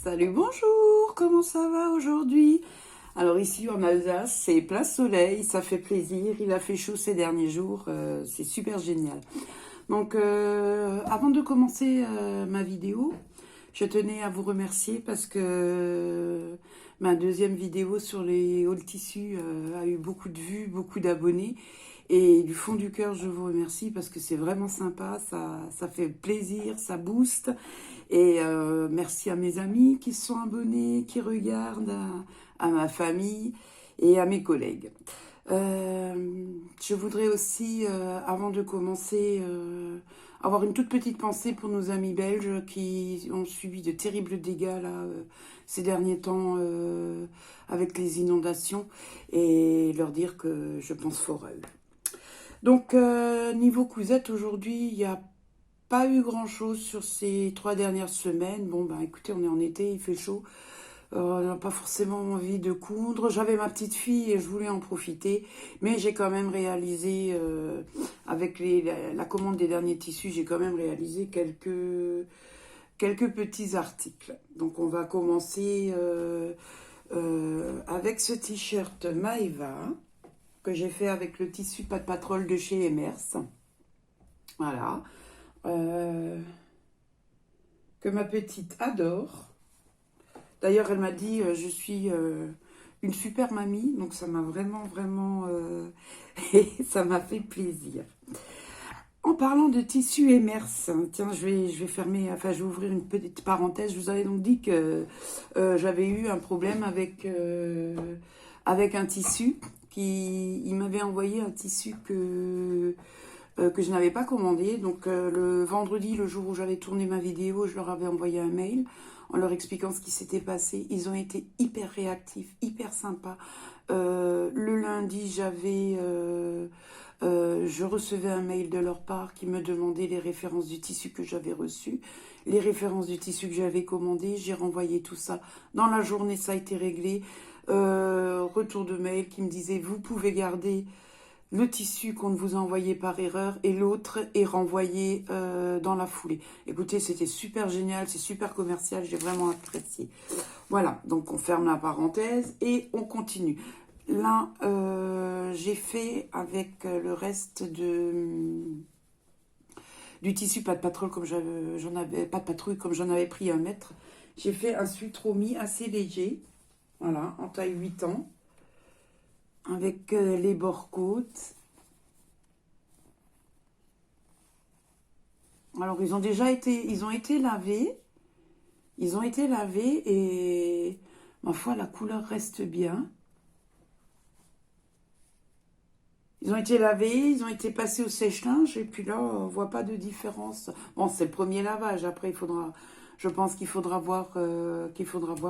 Salut, bonjour, comment ça va aujourd'hui? Alors ici en Alsace, c'est plein soleil, ça fait plaisir, il a fait chaud ces derniers jours, c'est super génial. Donc avant de commencer ma vidéo, je tenais à vous remercier parce que ma deuxième vidéo sur les hauls tissus a eu beaucoup de vues, beaucoup d'abonnés. Et du fond du cœur, je vous remercie parce que c'est vraiment sympa, ça fait plaisir, ça booste. Et merci à mes amis qui sont abonnés, qui regardent, à ma famille et à mes collègues. Je voudrais aussi, avant de commencer, avoir une toute petite pensée pour nos amis belges qui ont subi de terribles dégâts là, ces derniers temps avec les inondations et leur dire que je pense fort à eux. Donc, niveau cousette, aujourd'hui, il n'y a pas eu grand-chose sur ces 3 dernières semaines. Bon, ben écoutez, on est en été, il fait chaud. On n'a pas forcément envie de coudre. J'avais ma petite fille et je voulais en profiter. Mais j'ai quand même réalisé, avec la commande des derniers tissus, j'ai quand même réalisé quelques petits articles. Donc, on va commencer avec ce t-shirt Maeva que j'ai fait avec le tissu Pat Patrol de chez Emers. Voilà. Que ma petite adore. D'ailleurs, elle m'a dit je suis une super mamie, donc ça m'a vraiment et ça m'a fait plaisir. En parlant de tissu Emers, tiens, je vais fermer, enfin, je vais ouvrir une petite parenthèse. Je vous avais donc dit que j'avais eu un problème avec un tissu. Il m'avait envoyé un tissu que je n'avais pas commandé. Donc le vendredi, le jour où j'avais tourné ma vidéo, je leur avais envoyé un mail en leur expliquant ce qui s'était passé. Ils ont été hyper réactifs, hyper sympas. Le lundi, je recevais un mail de leur part qui me demandait les références du tissu que j'avais reçu, les références du tissu que j'avais commandé. J'ai renvoyé tout ça. Dans la journée, ça a été réglé. Retour de mail qui me disait vous pouvez garder le tissu qu'on vous a envoyé par erreur et l'autre est renvoyé dans la foulée. Écoutez, c'était super génial, c'est super commercial, j'ai vraiment apprécié. Voilà, donc on ferme la parenthèse et on continue. Là, j'ai fait avec le reste du tissu pas de patrouille comme j'en avais pris 1 mètre. J'ai fait un suitromi assez léger, voilà, en taille 8 ans. Avec les bords côtes. Alors, ils ont été lavés. Ils ont été lavés et, ma foi, la couleur reste bien. Ils ont été lavés, ils ont été passés au sèche-linge et puis là, on voit pas de différence. Bon, c'est le premier lavage. Après, je pense qu'il faudra voir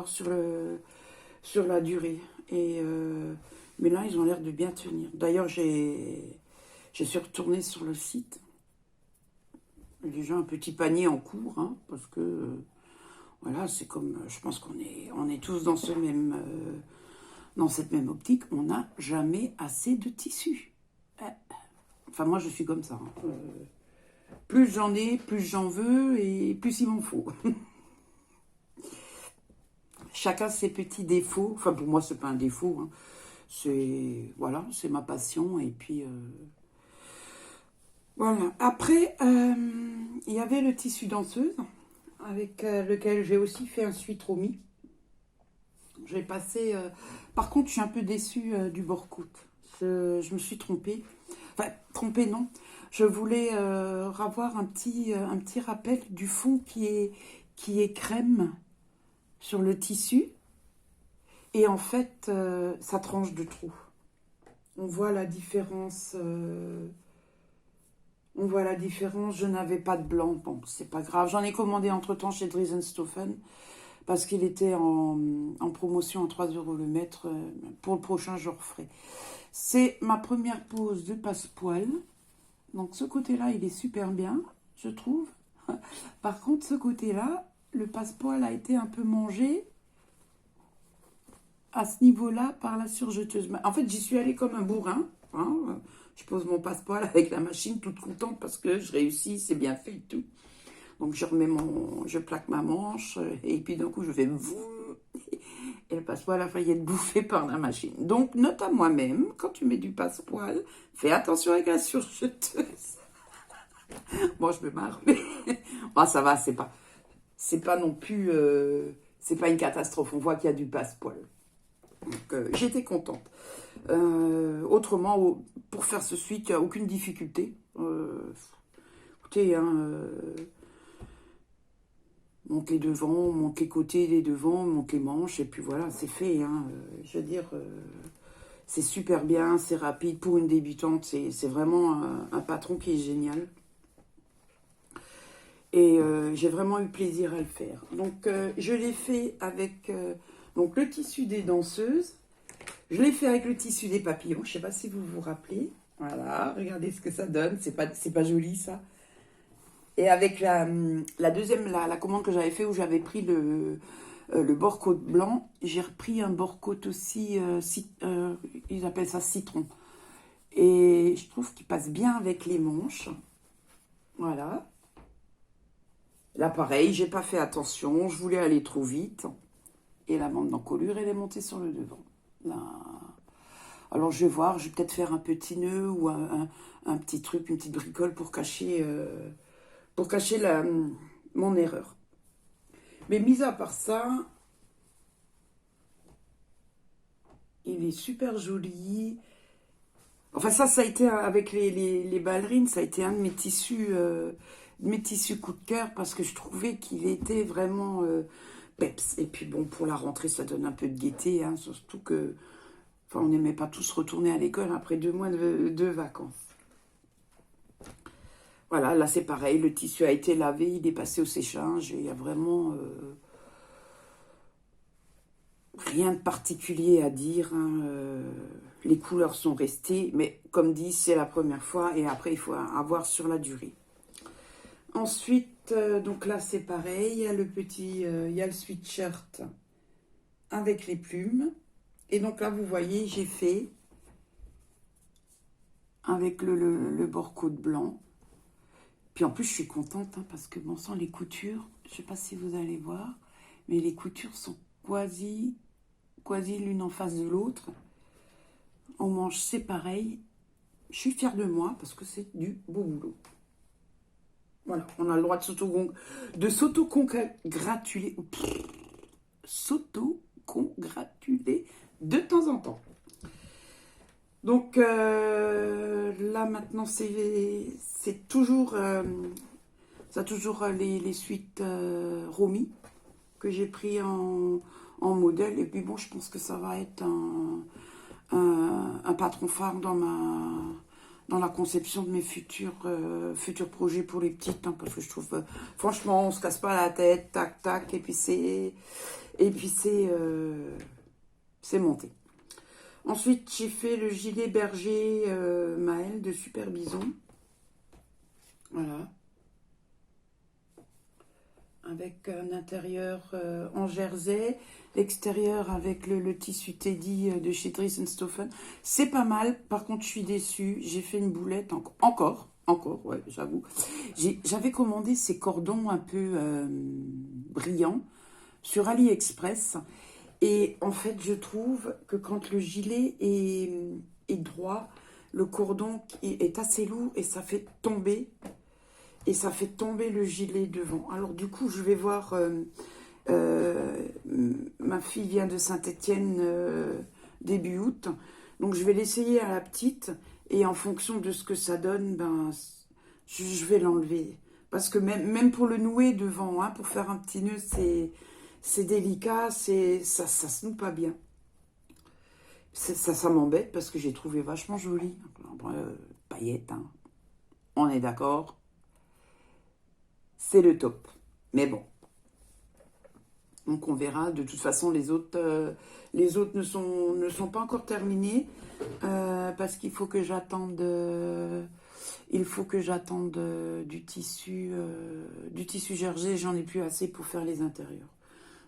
sur la durée. Mais là, ils ont l'air de bien tenir. D'ailleurs, je suis retournée sur le site. Déjà un petit panier en cours, hein, parce que voilà, c'est comme, je pense qu'on est tous dans dans cette même optique. On n'a jamais assez de tissu. Enfin, moi, je suis comme ça. Hein. Plus j'en ai, plus j'en veux et plus il m'en faut. Chacun ses petits défauts. Enfin, pour moi, c'est pas un défaut. Hein. Voilà, c'est ma passion et puis voilà. Après, il y avait le tissu danseuse avec lequel j'ai aussi fait un suitromi. J'ai passé. Par contre, je suis un peu déçue du bord côte. Je me suis trompée. Enfin, trompée non. Je voulais avoir un petit rappel du fond qui est crème sur le tissu. Et en fait, ça tranche de trop. On voit la différence. Je n'avais pas de blanc. Bon, c'est pas grave. J'en ai commandé entre-temps chez Dreisenstoffen parce qu'il était en promotion à 3 € le mètre. Pour le prochain, je referai. C'est ma première pose de passepoil. Donc, ce côté-là, il est super bien, je trouve. Par contre, ce côté-là, le passepoil a été un peu mangé à ce niveau-là par la surjeteuse. En fait, j'y suis allée comme un bourrin. Hein. Je pose mon passepoil avec la machine toute contente parce que je réussis, c'est bien fait et tout. Donc je plaque ma manche et puis d'un coup je fais vroom, et le passepoil a failli être bouffé par la machine. Donc note à moi-même, quand tu mets du passepoil, fais attention avec la surjeteuse. Bon, je me marre, mais bon, ça va, c'est pas non plus, c'est pas une catastrophe. On voit qu'il y a du passepoil. Donc j'étais contente. Autrement, pour faire ce switch, il n'y a aucune difficulté. Écoutez, hein, monte les devants, monte les côtés des devants, monte les manches, et puis voilà, c'est fait. Hein. Je veux dire, c'est super bien, c'est rapide. Pour une débutante, c'est vraiment un patron qui est génial. Et j'ai vraiment eu plaisir à le faire. Donc, je l'ai fait avec donc, le tissu des danseuses. Je l'ai fait avec le tissu des papillons. Je ne sais pas si vous vous rappelez. Voilà, regardez ce que ça donne. C'est pas joli, ça. Et avec la deuxième, la commande que j'avais fait, où j'avais pris le bord côte blanc, j'ai repris un bord côte aussi, ils appellent ça citron. Et je trouve qu'il passe bien avec les manches. Voilà. Là, pareil, j'ai pas fait attention, je voulais aller trop vite. Et la bande d'encolure, elle est montée sur le devant. Là. Alors, je vais voir, je vais peut-être faire un petit nœud ou un petit truc, une petite bricole pour cacher mon erreur. Mais mis à part ça, il est super joli. Enfin, ça a été, avec les ballerines, ça a été un de mes tissus coup de cœur, parce que je trouvais qu'il était vraiment peps. Et puis bon, pour la rentrée, ça donne un peu de gaieté, hein, surtout que enfin, on n'aimait pas tous retourner à l'école après 2 mois de vacances. Voilà, là c'est pareil, le tissu a été lavé, il est passé au séchage, et il y a vraiment rien de particulier à dire, hein, les couleurs sont restées, mais comme dit, c'est la première fois, et après il faut avoir sur la durée. Ensuite, donc là c'est pareil, il y a il y a le sweatshirt avec les plumes. Et donc là vous voyez, j'ai fait avec le bord côte blanc. Puis en plus je suis contente, hein, parce que bon sang, les coutures, je ne sais pas si vous allez voir, mais les coutures sont quasi l'une en face de l'autre. En manche c'est pareil. Je suis fière de moi parce que c'est du beau boulot. Voilà, on a le droit de s'auto-congratuler de temps en temps. Donc là maintenant c'est toujours ça a toujours les suites Romy que j'ai pris en modèle, et puis bon, je pense que ça va être un patron phare dans la conception de mes futurs projets pour les petites, hein, parce que je trouve franchement on se casse pas la tête, tac tac, et puis c'est monté. Ensuite j'ai fait le gilet berger Maël de Super Bison, voilà, avec un intérieur en jersey, l'extérieur avec le tissu Teddy de chez Dries&Stoffen. C'est pas mal, par contre je suis déçue, j'ai fait une boulette encore, ouais, j'avoue. J'avais commandé ces cordons un peu brillants sur AliExpress, et en fait je trouve que quand le gilet est droit, le cordon est assez lourd et ça fait tomber. Et ça fait tomber le gilet devant. Alors du coup, je vais voir, ma fille vient de Saint-Étienne début août, donc je vais l'essayer à la petite, et en fonction de ce que ça donne, ben, je vais l'enlever. Parce que même pour le nouer devant, hein, pour faire un petit nœud, c'est délicat, ça se noue pas bien. Ça m'embête parce que j'ai trouvé vachement joli. Paillettes, hein. On est d'accord. C'est le top. Mais bon. Donc on verra. De toute façon, les autres ne sont pas encore terminés. Parce qu'il faut que j'attende du tissu jersey. J'en ai plus assez pour faire les intérieurs.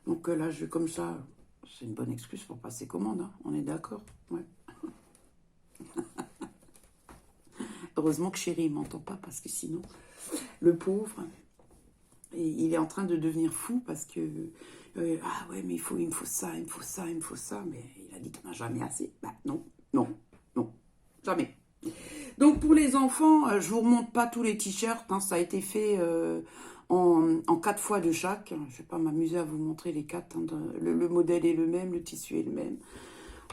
Donc là, je vais comme ça. C'est une bonne excuse pour passer commande, hein. On est d'accord? Ouais. Heureusement que chérie ne m'entend pas, parce que sinon, le pauvre... Et il est en train de devenir fou parce que ah ouais, mais il me faut ça, il me faut ça, il me faut ça. Mais il a dit qu'on n'a jamais assez. Bah non, non, non, jamais. Donc pour les enfants, je vous remonte pas tous les t-shirts, hein, ça a été fait en 4 fois de chaque. Je vais pas m'amuser à vous montrer les 4. Hein, le modèle est le même, le tissu est le même.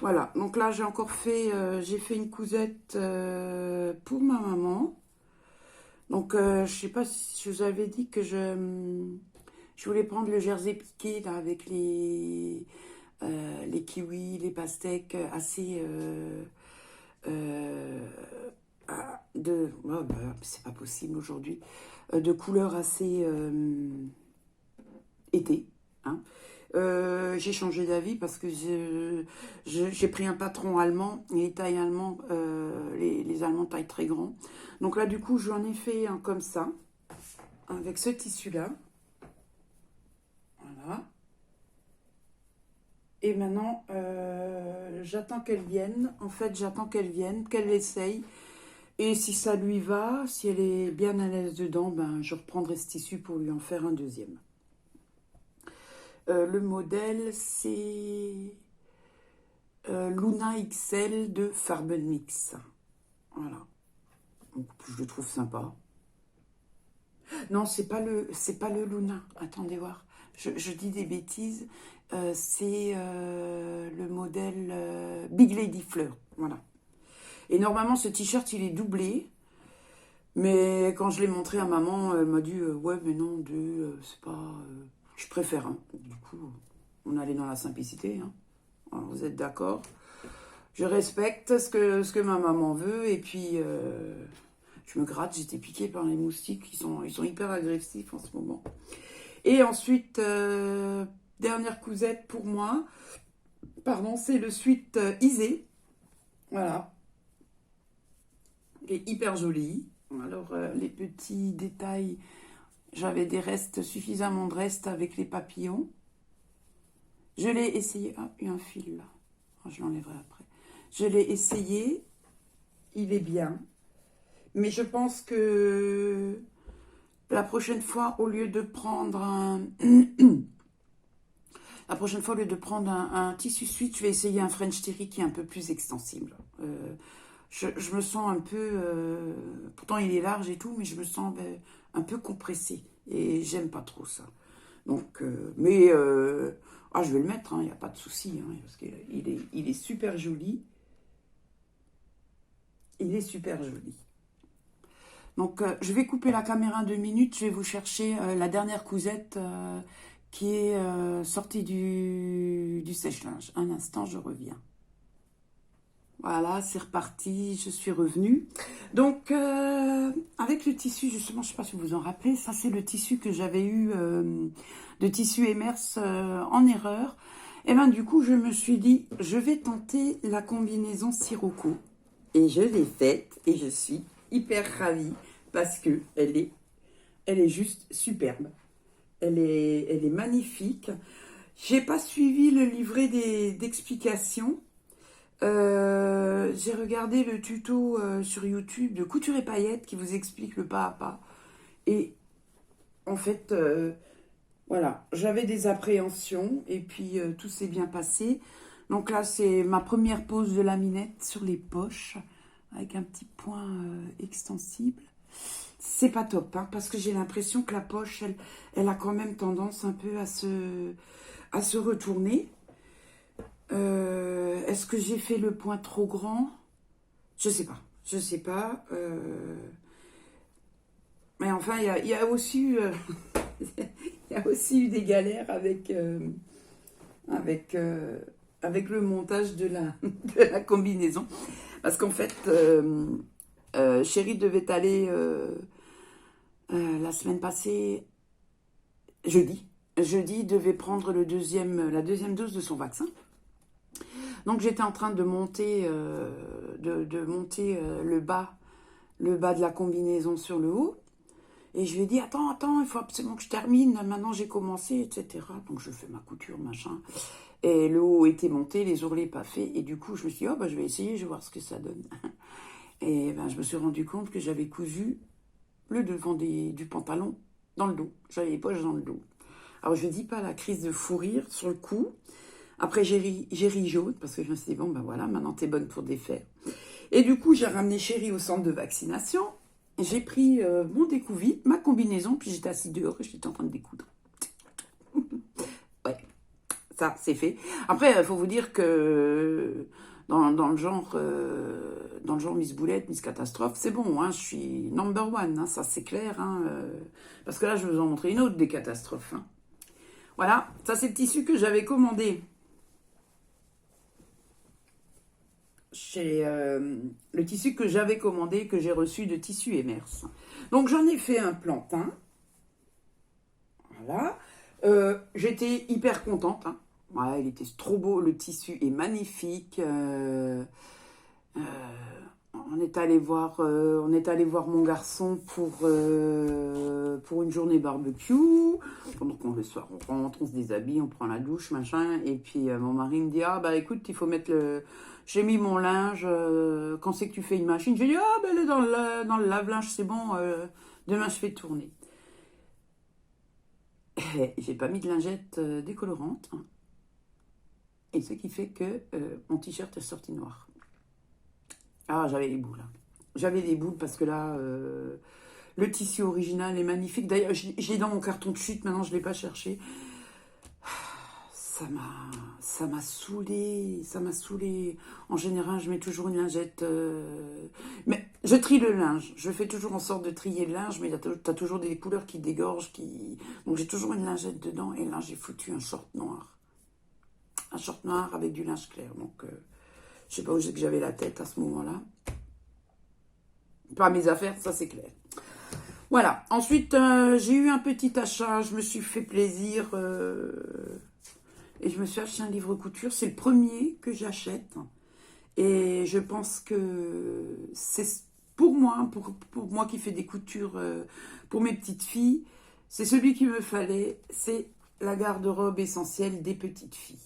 Voilà, donc là j'ai fait une cousette pour ma maman. Donc je sais pas si je vous avais dit que je voulais prendre le jersey piqué là, avec les kiwis, les pastèques assez oh, bah, c'est pas possible aujourd'hui, de couleurs assez été. Hein. J'ai changé d'avis parce que j'ai pris un patron allemand et les tailles allemands, les Allemands taillent très grand. Donc là, du coup, j'en ai fait un comme ça, avec ce tissu-là. Voilà. Et maintenant, j'attends qu'elle vienne. En fait, j'attends qu'elle vienne, qu'elle essaye. Et si ça lui va, si elle est bien à l'aise dedans, ben, je reprendrai ce tissu pour lui en faire un deuxième. Le modèle, c'est Luna XL de Farben Mix. Voilà. Donc, je le trouve sympa. Non, c'est pas le Luna. Attendez voir. Je dis des bêtises. C'est le modèle Big Lady Fleur. Voilà. Et normalement, ce t-shirt, il est doublé. Mais quand je l'ai montré à maman, elle m'a dit ouais, mais non, c'est pas. Je préfère. Hein. Du coup, on allait dans la simplicité. Hein. Alors, vous êtes d'accord? Je respecte ce que ma maman veut. Et puis, je me gratte. J'étais piquée par les moustiques. Ils sont hyper agressifs en ce moment. Et ensuite, dernière cousette pour moi. Pardon, c'est le sweat Isée. Voilà. Il est hyper joli. Alors, les petits détails, j'avais des restes, suffisamment de restes avec les papillons. Je l'ai essayé. Ah, il y a un fil là. Oh, je l'enlèverai après. Je l'ai essayé. Il est bien. Mais je pense que la prochaine fois, au lieu de prendre un tissu suite, je vais essayer un French Terry qui est un peu plus extensible. Je me sens un peu... pourtant, il est large et tout, mais je me sens un peu compressée. Et j'aime pas trop ça. Donc, je vais le mettre, il n'y a pas de souci. Hein, parce qu'il est super joli. Il est super joli. Donc, je vais couper la caméra 2 minutes. Je vais vous chercher la dernière cousette qui est sortie du sèche-linge. Un instant, je reviens. Voilà, c'est reparti, je suis revenue. Donc, avec le tissu, justement, je ne sais pas si vous vous en rappelez, ça c'est le tissu que j'avais eu de tissu Emers en erreur. Et bien du coup, je me suis dit, je vais tenter la combinaison Sirocco. Et je l'ai faite et je suis hyper ravie parce que elle est juste superbe. Elle est magnifique. J'ai pas suivi le livret d'explications. J'ai regardé le tuto sur YouTube de Couture et Paillettes qui vous explique le pas à pas. Et en fait, voilà, j'avais des appréhensions et puis tout s'est bien passé. Donc là, c'est ma première pose de laminette sur les poches avec un petit point extensible. C'est pas top, hein, parce que j'ai l'impression que la poche, elle a quand même tendance un peu à se retourner. Est-ce que j'ai fait le point trop grand? Je sais pas. Je sais pas. Mais enfin, il y a aussi eu, il y a aussi eu des galères avec le montage de la combinaison. Parce qu'en fait, Chérie devait aller la semaine passée, jeudi. Jeudi, il devait prendre la deuxième dose de son vaccin. Donc j'étais en train de monter, le bas de la combinaison sur le haut. Et je lui ai dit, attends, il faut absolument que je termine. Maintenant j'ai commencé, etc. Donc je fais ma couture, machin. Et le haut était monté, les ourlets pas faits. Et du coup, je me suis dit, je vais essayer, je vais voir ce que ça donne. Et je me suis rendu compte que j'avais cousu le devant du pantalon dans le dos. J'avais les poches dans le dos. Alors, je ne dis pas la crise de fou rire sur le coup. Après, j'ai ri jaune parce que je me suis dit, bon, ben voilà, maintenant t'es bonne pour défaire. Et du coup, j'ai ramené Chéri au centre de vaccination. J'ai pris mon découvite, ma combinaison, puis j'étais assise dehors et j'étais en train de découdre. Ouais, ça, c'est fait. Après, il faut vous dire que dans le genre Miss Boulette, Miss Catastrophe, c'est bon, hein, je suis number one, hein, ça c'est clair. Hein, parce que là, je vais vous en montrer une autre des catastrophes. Hein. Voilà, ça c'est le tissu que j'avais commandé chez le tissu que j'avais commandé, que j'ai reçu de Tissu Emers. Donc j'en ai fait un plantain. Voilà. J'étais hyper contente. Hein. Voilà, il était trop beau, le tissu est magnifique. On est allé voir mon garçon pour une journée barbecue. Donc le soir, on rentre, on se déshabille, on prend la douche, machin. Et puis mon mari me dit, ah bah écoute, il faut mettre le... J'ai mis mon linge, quand c'est que tu fais une machine? J'ai dit, ah ben elle est dans le lave-linge, c'est bon, demain je fais tourner. J'ai pas mis de lingette décolorante. Hein. Et ce qui fait que mon t-shirt est sorti noir. Ah, j'avais les boules. Hein. J'avais les boules parce que là, le tissu original est magnifique. D'ailleurs, je l'ai dans mon carton de chute, maintenant je ne l'ai pas cherché. Ça m'a saoulée, ça m'a saoulée. En général, je mets toujours une lingette. Mais je trie le linge. Je fais toujours en sorte de trier le linge, mais tu as toujours des couleurs qui dégorgent. Donc j'ai toujours une lingette dedans. Et là, j'ai foutu un short noir. Un short noir avec du linge clair. Donc, je sais pas où j'avais la tête à ce moment-là. Pas mes affaires, ça c'est clair. Voilà. Ensuite, j'ai eu un petit achat. Je me suis fait plaisir. Et je me suis acheté un livre couture. C'est le premier que j'achète. Et je pense que c'est pour moi qui fais des coutures pour mes petites filles, c'est celui qu'il me fallait. C'est la garde-robe essentielle des petites filles.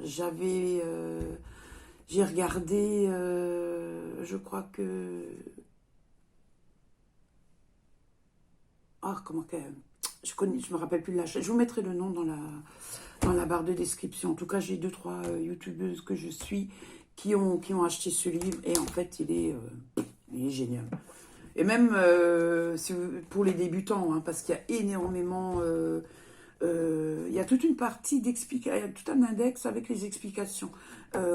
J'ai regardé, je crois que... Ah, comment que... Je me rappelle plus de la chaîne. Je vous mettrai le nom dans la barre de description. En tout cas, j'ai 2-3 youtubeuses que je suis qui ont acheté ce livre. Et en fait, il est génial. Et même pour les débutants, hein, parce qu'il y a énormément... il y a toute une partie d'explications. Il y a tout un index avec les explications.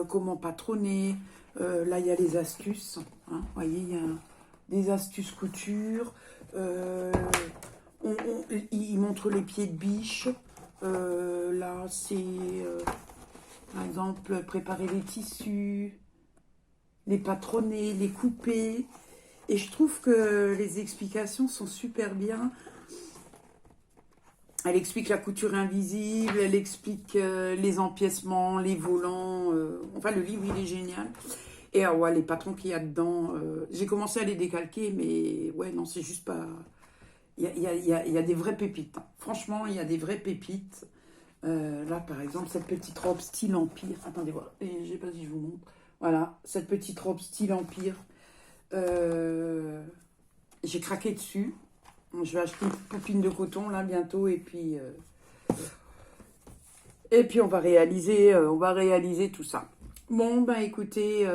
Comment patronner. Là, il y a les astuces. Hein, vous voyez, il y a des astuces couture. Il montre les pieds de biche. Là, c'est, par exemple, préparer les tissus, les patronner, les couper. Et je trouve que les explications sont super bien. Elle explique la couture invisible, elle explique les empiècements, les volants. Enfin, le livre, il est génial. Et ouais, les patrons qu'il y a dedans, j'ai commencé à les décalquer, mais ouais, non, c'est juste pas... Il y a des vraies pépites. Hein. Franchement, il y a des vraies pépites. Là, par exemple, cette petite robe style Empire. Attendez, voilà. Je ne sais pas si je vous montre. Voilà, cette petite robe style Empire. J'ai craqué dessus. Je vais acheter une poupine de coton, là, bientôt. Et puis on va réaliser tout ça. Bon, ben, écoutez,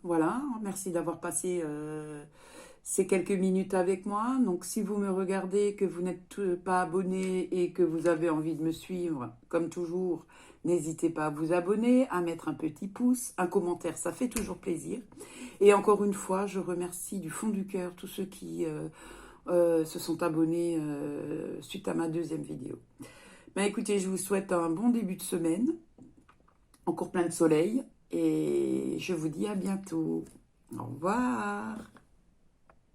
voilà. Merci d'avoir passé... ces quelques minutes avec moi. Donc, si vous me regardez, que vous n'êtes pas abonné et que vous avez envie de me suivre, comme toujours, n'hésitez pas à vous abonner, à mettre un petit pouce, un commentaire, ça fait toujours plaisir. Et encore une fois, je remercie du fond du cœur tous ceux qui se sont abonnés suite à ma deuxième vidéo. Ben, écoutez, je vous souhaite un bon début de semaine, encore plein de soleil, et je vous dis à bientôt. Au revoir.